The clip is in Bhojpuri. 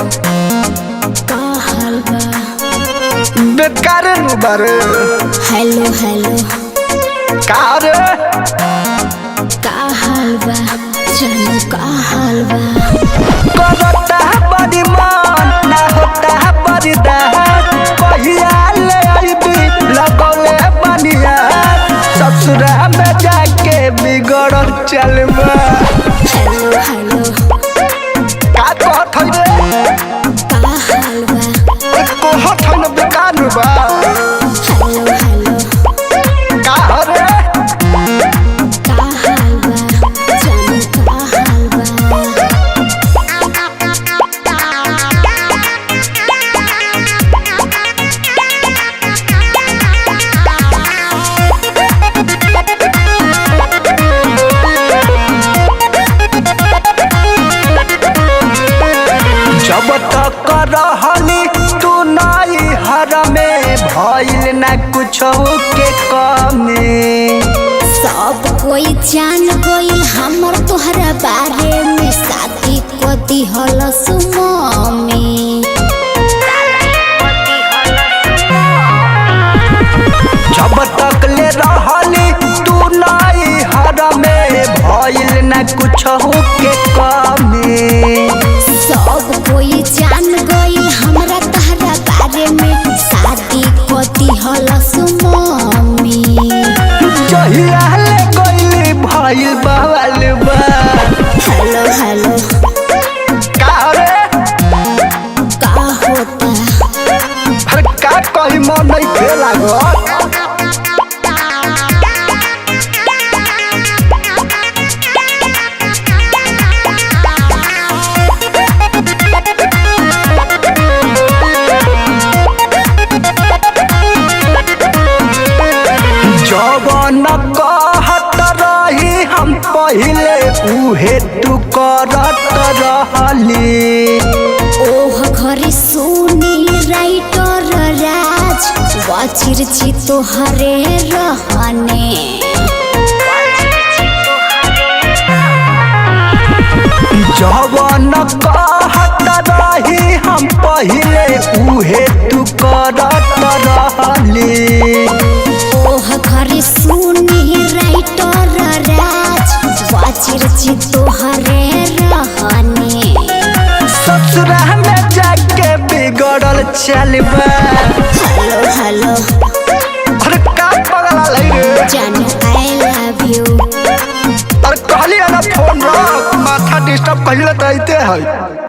का हाल बा बेकार नु बारे। हेलो हेलो का रे का हाल बा जानू का हाल बा करता बड़ी मन ना होता बड़ी दात कहिया ले आईबी लगौले बनिया ससुरा में जाके बिगड़ल चलबा। हेलो हेलो का कहत हई रे का हाल बा कहत हई न बेकार नु बा। हेलो हेलो का रे का हाल बा जानू का हाल बा जब तक रहली तू नाई हर में भइल ना कुछ के कमी। सब कोई जान गइल हमर तोहरा बारे में शादी को दिहल सुममी जब तक ले रहली तू नाई हर में भइल ना कुछ के कमी। सब कोई जान गइल हमरा तोहरा बारे में शादी को दिहल सुममी जहिया ले गइली भइल बवाल बा। हेलो हेलो का रे का होता अरे का कही मन नहीं थे लागल। जवन कहत रही हम पहिले उहे तू करत रहली। ओह घरे सुनी राइटर राज वाचिर छी तोहरे रहने जवन कहत रही हम पहिले उहे तू करत रहली। ओह घरे सुनी राइटर राज वाचिर छी तोहरे रहने ससुरा में जाके बिगड़ल चलबा। हेलो हेलो अरे का पगला लई रे जानू आई लव यू अरे कहली ना फोन रख माथा डिस्टर्ब कहिले त आइते है।